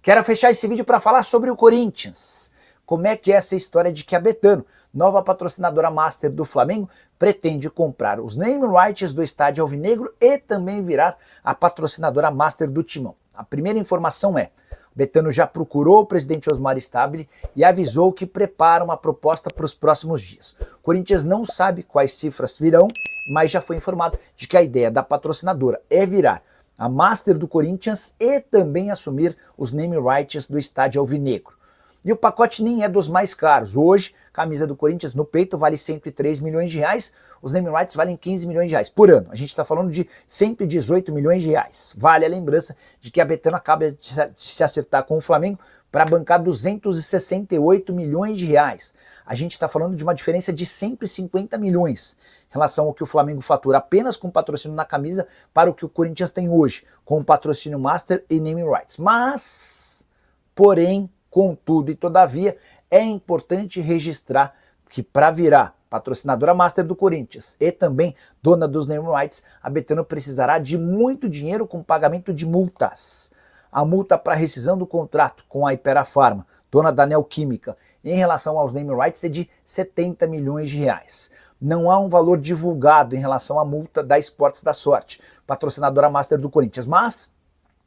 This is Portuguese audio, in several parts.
Quero fechar esse vídeo para falar sobre o Corinthians. Como é que é essa história de que a Betano, nova patrocinadora master do Flamengo, pretende comprar os name rights do estádio alvinegro e também virar a patrocinadora master do Timão. A primeira informação é: Betano já procurou o presidente Osmar Stabile e avisou que prepara uma proposta para os próximos dias. O Corinthians não sabe quais cifras virão, mas já foi informado de que a ideia da patrocinadora é virar a master do Corinthians e também assumir os name rights do estádio alvinegro. E o pacote nem é dos mais caros. Hoje, a camisa do Corinthians no peito vale 103 milhões de reais, os name rights valem 15 milhões de reais por ano. A gente está falando de 118 milhões de reais. Vale a lembrança de que a Betano acaba de se acertar com o Flamengo para bancar 268 milhões de reais. A gente está falando de uma diferença de 150 milhões em relação ao que o Flamengo fatura apenas com patrocínio na camisa para o que o Corinthians tem hoje, com patrocínio master e name rights. Porém, contudo e todavia, é importante registrar que para virar patrocinadora master do Corinthians e também dona dos name rights, a Betano precisará de muito dinheiro com pagamento de multas. A multa para rescisão do contrato com a Hypera Pharma, dona da Neoquímica, em relação aos name rights é de 70 milhões de reais. Não há um valor divulgado em relação à multa da Esportes da Sorte, patrocinadora master do Corinthians, mas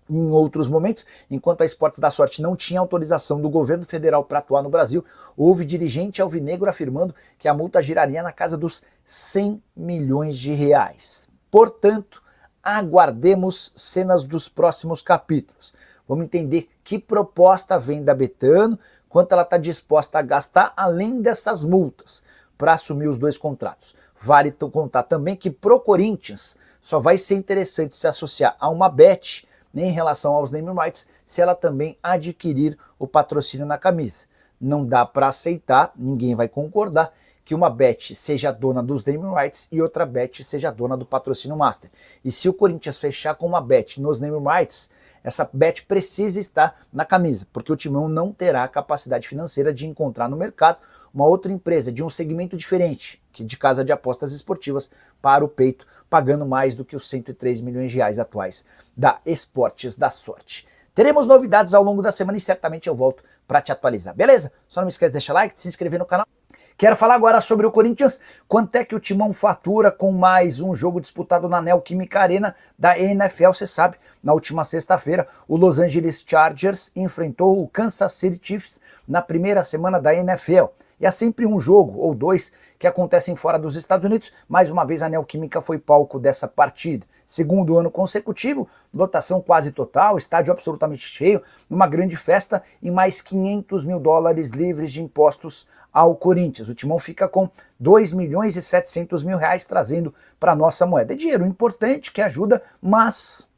em outros momentos, enquanto a Esportes da Sorte não tinha autorização do governo federal para atuar no Brasil, houve dirigente alvinegro afirmando que a multa giraria na casa dos 100 milhões de reais. Portanto, aguardemos cenas dos próximos capítulos. Vamos entender que proposta vem da Betano, quanto ela está disposta a gastar além dessas multas para assumir os dois contratos. Vale contar também que pro Corinthians só vai ser interessante se associar a uma bet em relação aos name rights se ela também adquirir o patrocínio na camisa. Não dá para aceitar, ninguém vai concordar, que uma bet seja dona dos name rights e outra bet seja dona do patrocínio master. E se o Corinthians fechar com uma bet nos name rights, essa bet precisa estar na camisa, porque o Timão não terá a capacidade financeira de encontrar no mercado uma outra empresa de um segmento diferente, que de casa de apostas esportivas, para o peito, pagando mais do que os 103 milhões de reais atuais da Esportes da Sorte. Teremos novidades ao longo da semana e certamente eu volto para te atualizar, beleza? Só não me esquece de deixar like, de se inscrever no canal. Quero falar agora sobre o Corinthians. Quanto é que o Timão fatura com mais um jogo disputado na Neoquímica Arena da NFL? Você sabe, na última sexta-feira, o Los Angeles Chargers enfrentou o Kansas City Chiefs na primeira semana da NFL. E há sempre um jogo ou dois que acontecem fora dos Estados Unidos. Mais uma vez a Neoquímica foi palco dessa partida. Segundo ano consecutivo, lotação quase total, estádio absolutamente cheio, uma grande festa e mais 500 mil dólares livres de impostos ao Corinthians. O Timão fica com 2 milhões e 700 mil reais trazendo para a nossa moeda. É dinheiro importante que ajuda, mas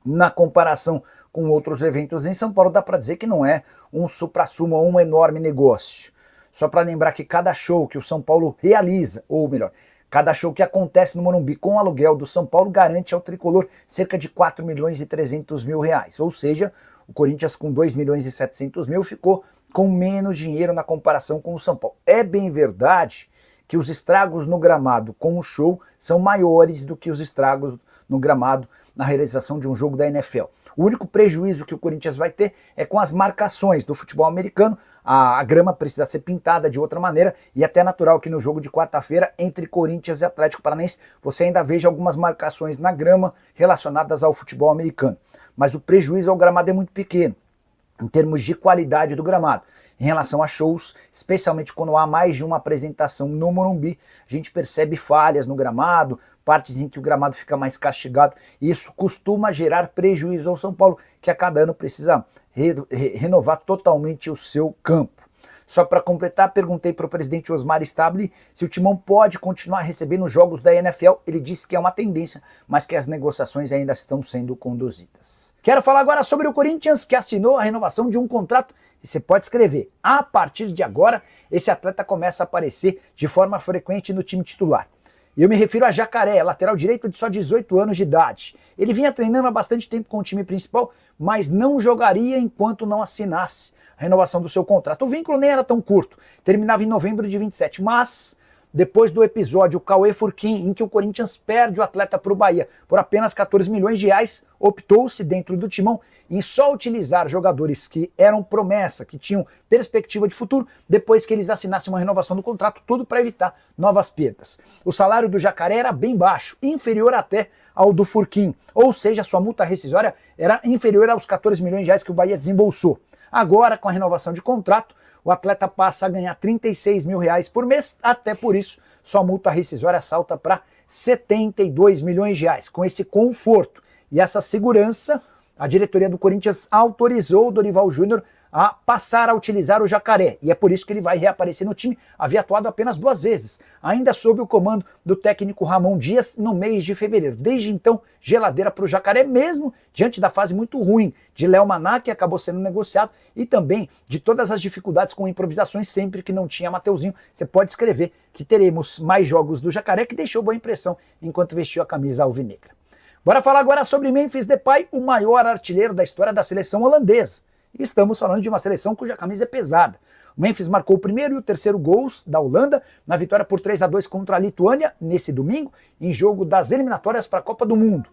na comparação com outros eventos em São Paulo dá para dizer que não é um supra-sumo ou um enorme negócio. Só para lembrar que cada show que o São Paulo realiza, ou melhor, cada show que acontece no Morumbi com aluguel do São Paulo garante ao tricolor cerca de 4 milhões e 300 mil reais. Ou seja, o Corinthians com 2 milhões e 700 mil ficou com menos dinheiro na comparação com o São Paulo. É bem verdade que os estragos no gramado com o show são maiores do que os estragos no gramado na realização de um jogo da NFL. O único prejuízo que o Corinthians vai ter é com as marcações do futebol americano. A grama precisa ser pintada de outra maneira e até natural que no jogo de quarta-feira entre Corinthians e Atlético Paranaense você ainda veja algumas marcações na grama relacionadas ao futebol americano. Mas o prejuízo ao gramado é muito pequeno em termos de qualidade do gramado. Em relação a shows, especialmente quando há mais de uma apresentação no Morumbi, a gente percebe falhas no gramado, partes em que o gramado fica mais castigado, e isso costuma gerar prejuízo ao São Paulo, que a cada ano precisa renovar totalmente o seu campo. Só para completar, perguntei para o presidente Osmar Stabile se o Timão pode continuar recebendo jogos da NFL. Ele disse que é uma tendência, mas que as negociações ainda estão sendo conduzidas. Quero falar agora sobre o Corinthians, que assinou a renovação de um contrato. E você pode escrever, a partir de agora, esse atleta começa a aparecer de forma frequente no time titular. Eu me refiro a Jacaré, lateral direito de só 18 anos de idade. Ele vinha treinando há bastante tempo com o time principal, mas não jogaria enquanto não assinasse a renovação do seu contrato. O vínculo nem era tão curto, terminava em novembro de 27, mas depois do episódio Cauê Furquim, em que o Corinthians perde o atleta para o Bahia por apenas 14 milhões de reais, optou-se dentro do timão em só utilizar jogadores que eram promessa, que tinham perspectiva de futuro, depois que eles assinassem uma renovação do contrato, tudo para evitar novas perdas. O salário do Jacaré era bem baixo, inferior até ao do Furquim, ou seja, sua multa rescisória era inferior aos 14 milhões de reais que o Bahia desembolsou. Agora, com a renovação de contrato, o atleta passa a ganhar 36 mil reais por mês, até por isso sua multa rescisória salta para 72 milhões de reais. Com esse conforto e essa segurança, a diretoria do Corinthians autorizou o Dorival Júnior a passar a utilizar o Jacaré, e é por isso que ele vai reaparecer no time. Havia atuado apenas 2 vezes, ainda sob o comando do técnico Ramon Dias no mês de fevereiro. Desde então, geladeira para o Jacaré, mesmo diante da fase muito ruim de Léo Maná, que acabou sendo negociado, e também de todas as dificuldades com improvisações sempre que não tinha Mateuzinho. Você pode escrever que teremos mais jogos do Jacaré, que deixou boa impressão enquanto vestiu a camisa alvinegra. Bora falar agora sobre Memphis Depay, o maior artilheiro da história da seleção holandesa. E estamos falando de uma seleção cuja camisa é pesada. O Memphis marcou o primeiro e o terceiro gols da Holanda na vitória por 3-2 contra a Lituânia nesse domingo, em jogo das eliminatórias para a Copa do Mundo.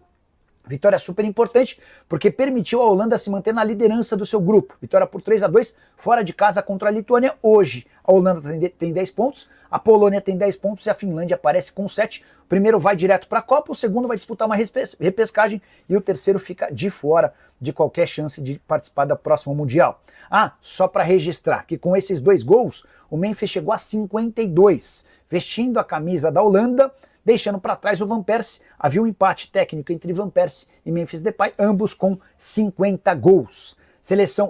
Vitória super importante porque permitiu a Holanda se manter na liderança do seu grupo. Vitória por 3-2 fora de casa contra a Lituânia. Hoje a Holanda tem 10 pontos, a Polônia tem 10 pontos e a Finlândia aparece com 7. O primeiro vai direto para a Copa, o segundo vai disputar uma repescagem e o terceiro fica de fora de qualquer chance de participar da próxima Mundial. Ah, só para registrar que com esses 2 gols, o Memphis chegou a 52, vestindo a camisa da Holanda, deixando para trás o Van Persie. Havia um empate técnico entre Van Persie e Memphis Depay, ambos com 50 gols.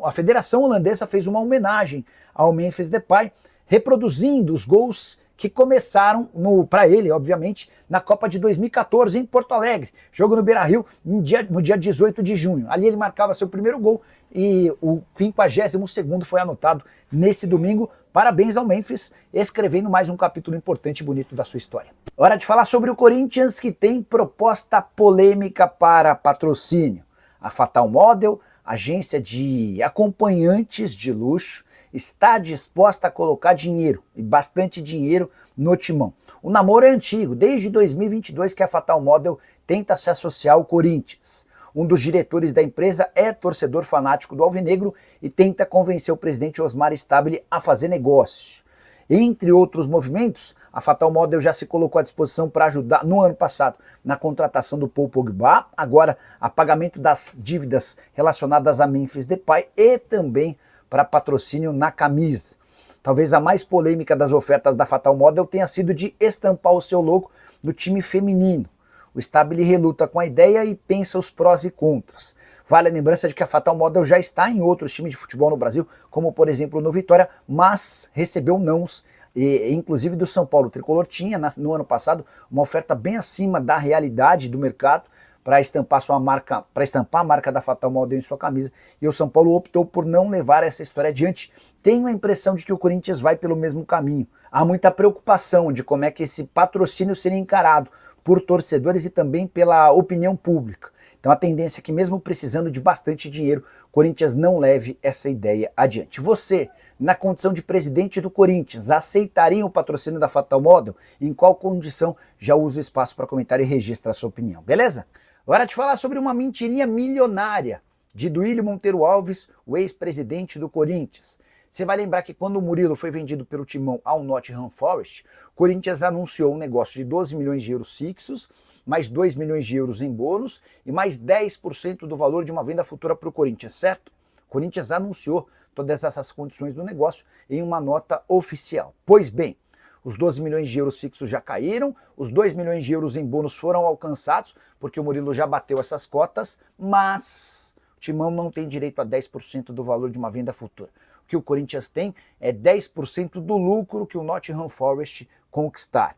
A Federação Holandesa fez uma homenagem ao Memphis Depay, reproduzindo os gols que começaram para ele, obviamente, na Copa de 2014 em Porto Alegre, jogo no Beira-Rio no dia 18 de junho. Ali ele marcava seu primeiro gol e o 52º foi anotado nesse domingo. Parabéns ao Memphis, escrevendo mais um capítulo importante e bonito da sua história. Hora de falar sobre o Corinthians, que tem proposta polêmica para patrocínio. A Fatal Model, agência de acompanhantes de luxo, está disposta a colocar dinheiro, e bastante dinheiro, no timão. O namoro é antigo, desde 2022 que a Fatal Model tenta se associar ao Corinthians. Um dos diretores da empresa é torcedor fanático do Alvinegro e tenta convencer o presidente Osmar Stabile a fazer negócio. Entre outros movimentos, a Fatal Model já se colocou à disposição para ajudar no ano passado na contratação do Paul Pogba, agora a pagamento das dívidas relacionadas a Memphis Depay e também para patrocínio na camisa. Talvez a mais polêmica das ofertas da Fatal Model tenha sido de estampar o seu logo no time feminino. O Stabile reluta com a ideia e pensa os prós e contras. Vale a lembrança de que a Fatal Model já está em outros times de futebol no Brasil, como por exemplo no Vitória, mas recebeu nãos, inclusive do São Paulo. O Tricolor tinha no ano passado uma oferta bem acima da realidade do mercado para estampar a marca da Fatal Model em sua camisa, e o São Paulo optou por não levar essa história adiante. Tenho a impressão de que o Corinthians vai pelo mesmo caminho. Há muita preocupação de como é que esse patrocínio seria encarado por torcedores e também pela opinião pública. Então a tendência é que, mesmo precisando de bastante dinheiro, o Corinthians não leve essa ideia adiante. Você, na condição de presidente do Corinthians, aceitaria o patrocínio da Fatal Model? Em qual condição? Já usa o espaço para comentar e registra a sua opinião, beleza? Hora de falar sobre uma mentirinha milionária de Duílio Monteiro Alves, o ex-presidente do Corinthians. Você vai lembrar que quando o Murilo foi vendido pelo Timão ao Nottingham Forest, o Corinthians anunciou um negócio de 12 milhões de euros fixos, mais 2 milhões de euros em bônus e mais 10% do valor de uma venda futura para o Corinthians, certo? O Corinthians anunciou todas essas condições do negócio em uma nota oficial. Pois bem, os 12 milhões de euros fixos já caíram, os 2 milhões de euros em bônus foram alcançados, porque o Murilo já bateu essas cotas, mas o Timão não tem direito a 10% do valor de uma venda futura. O que o Corinthians tem é 10% do lucro que o Nottingham Forest conquistar.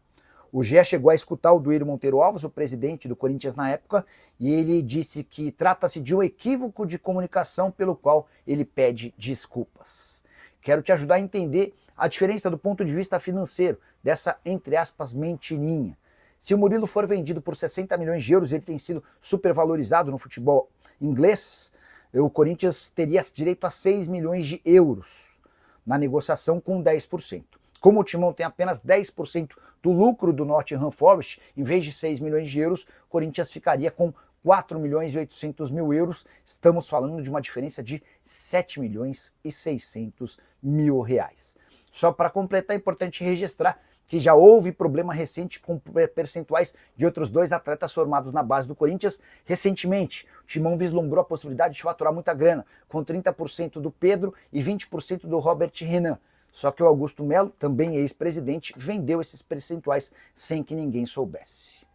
O GE chegou a escutar o Duílio Monteiro Alves, o presidente do Corinthians na época, e ele disse que trata-se de um equívoco de comunicação pelo qual ele pede desculpas. Quero te ajudar a entender a diferença do ponto de vista financeiro dessa, entre aspas, mentirinha. Se o Murilo for vendido por 60 milhões de euros, ele tem sido supervalorizado no futebol inglês, o Corinthians teria direito a 6 milhões de euros na negociação com 10%. Como o Timão tem apenas 10% do lucro do Nottingham Forest, em vez de 6 milhões de euros, o Corinthians ficaria com 4 milhões e 800 mil euros. Estamos falando de uma diferença de 7 milhões e 600 mil reais. Só para completar, é importante registrar que já houve problema recente com percentuais de outros 2 atletas formados na base do Corinthians. Recentemente, o Timão vislumbrou a possibilidade de faturar muita grana, com 30% do Pedro e 20% do Robert Renan. Só que o Augusto Melo, também ex-presidente, vendeu esses percentuais sem que ninguém soubesse.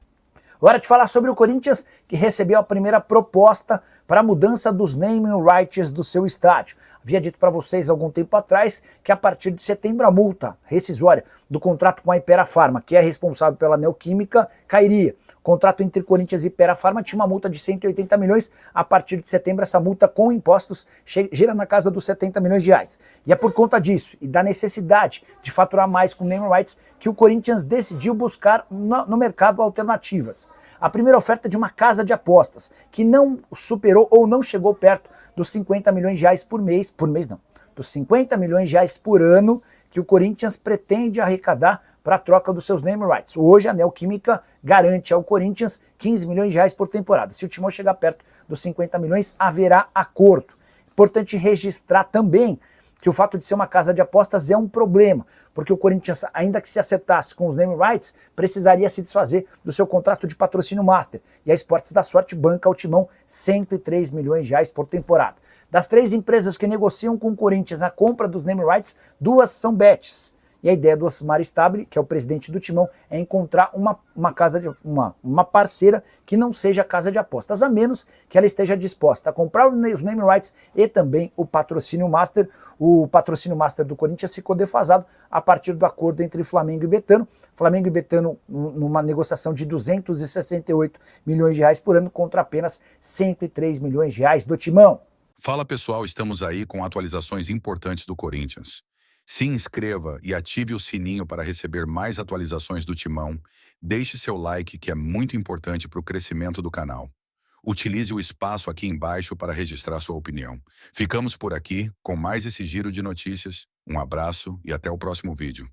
Hora de falar sobre o Corinthians, que recebeu a primeira proposta para a mudança dos naming rights do seu estádio. Havia dito para vocês algum tempo atrás que a partir de setembro a multa rescisória do contrato com a Hypera Pharma, que é responsável pela Neoquímica, cairia. O contrato entre Corinthians e Hypera Pharma tinha uma multa de 180 milhões. A partir de setembro, essa multa com impostos gira na casa dos 70 milhões de reais. E é por conta disso e da necessidade de faturar mais com naming rights que o Corinthians decidiu buscar no mercado alternativas. A primeira oferta é de uma casa de apostas, que não superou ou não chegou perto dos 50 milhões de reais por mês não, dos 50 milhões de reais por ano que o Corinthians pretende arrecadar para a troca dos seus name rights. Hoje a Neoquímica garante ao Corinthians 15 milhões de reais por temporada. Se o Timão chegar perto dos 50 milhões, haverá acordo. Importante registrar também que o fato de ser uma casa de apostas é um problema, porque o Corinthians, ainda que se acertasse com os name rights, precisaria se desfazer do seu contrato de patrocínio master, e a Esportes da Sorte banca ao Timão 103 milhões de reais por temporada. Das 3 empresas que negociam com o Corinthians a compra dos name rights, 2 são bets. E a ideia do Osmar Stabile, que é o presidente do Timão, é encontrar uma parceira que não seja casa de apostas, a menos que ela esteja disposta a comprar os name rights e também o patrocínio master. O patrocínio master do Corinthians ficou defasado a partir do acordo entre Flamengo e Betano. Flamengo e Betano numa negociação de 268 milhões de reais por ano contra apenas 103 milhões de reais do Timão. Fala pessoal, estamos aí com atualizações importantes do Corinthians. Se inscreva e ative o sininho para receber mais atualizações do Timão. Deixe seu like, que é muito importante para o crescimento do canal. Utilize o espaço aqui embaixo para registrar sua opinião. Ficamos por aqui com mais esse giro de notícias. Um abraço e até o próximo vídeo.